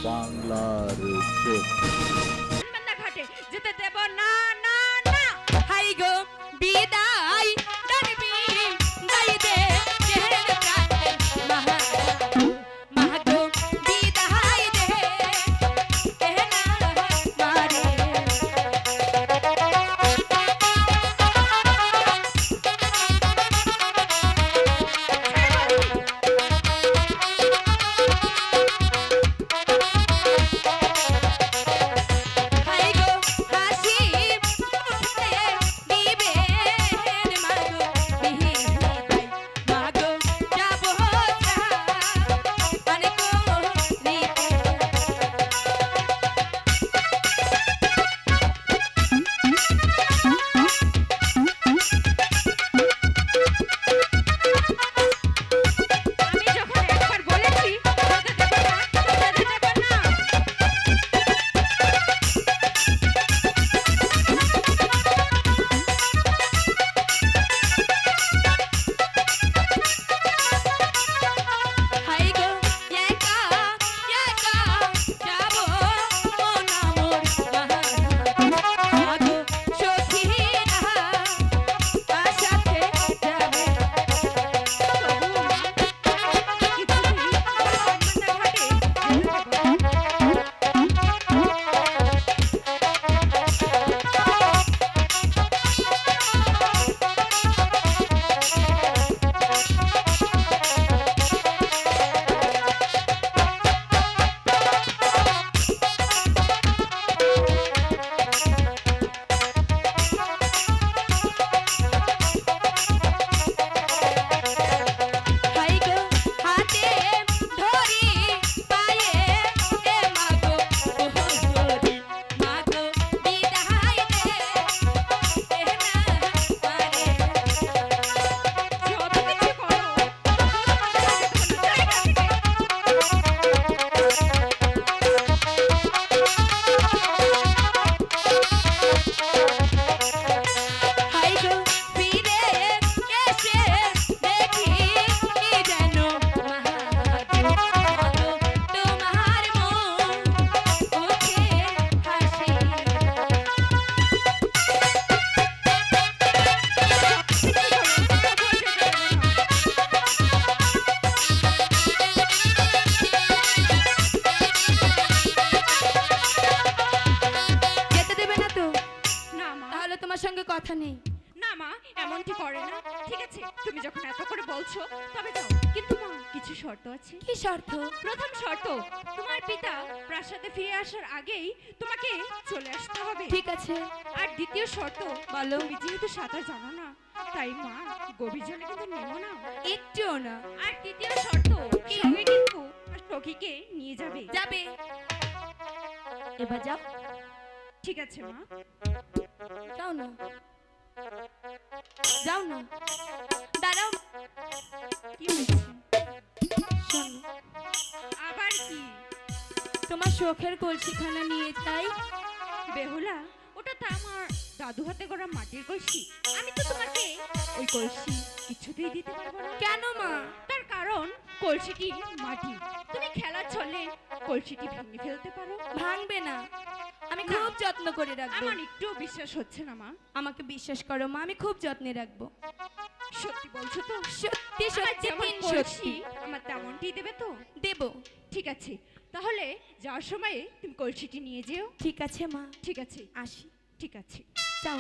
বাংলার চোখ। ঘাটে যেতে দেব না না না। হাই গো বিদায় ডাকবি দাই দে চেহের প্রাণে মহা মাগো বিদায় দে কেনা মারে। তোমার সঙ্গে কথা নেই। না মা, এমনটি করে না। ঠিক আছে, তুমি যখন এত করে বলছো তবে যাও। কিন্তু মা, কিছু শর্ত আছে। কি শর্ত? প্রথম শর্ত, তোমার পিতা প্রাসাদে ফিরে আসার আগেই তোমাকে চলে আসতে হবে। ঠিক আছে। আর দ্বিতীয় শর্ত, বলো। তুমি যেহেতু সাঁতার জানো না, তাই মা গভীর জলে কিন্তু নেমো না, একটুও না। আর তৃতীয় শর্ত, সঙ্গে কিন্তু সখীকে নিয়ে যাবে। যাবে। এবার যাও। ঠিক আছে মা। যাও না, যাও না, দাঁড়াও। কি হয়েছে? শোনো, আবার কি? তোমার শখের কলসিখানা নিয়ে যাই। বেহুলা, ওটা তো আমার দাদু হাতে গড়া মাটির কলসি। আমি তো তোমাকে ওই কলসি কিছুতেই দিতে পারবো না। কেন মা? তার কারণ কলসিটি মাটি, তুমি খেলার ছলে কলসিটি ভেঙে ফেলতে পারো। ভাঙবে না, আমি খুব যত্ন করে রাখবো। আমার একটু বিশ্বাস হচ্ছে না মা। আমাকে বিশ্বাস করো মা, আমি খুব যত্নে রাখবো। সত্যি বলছো তো? সত্যি আমার সত্যি, যেমন তিন কলসি, সত্যি। আমার তেমনটি দেবে তো? দেব। ঠিক আছে, তাহলে যাওয়ার সময় তুমি কলসিটি নিয়ে যেও। ঠিক আছে মা। ঠিক আছে, আসি। ঠিক আছে। যাও।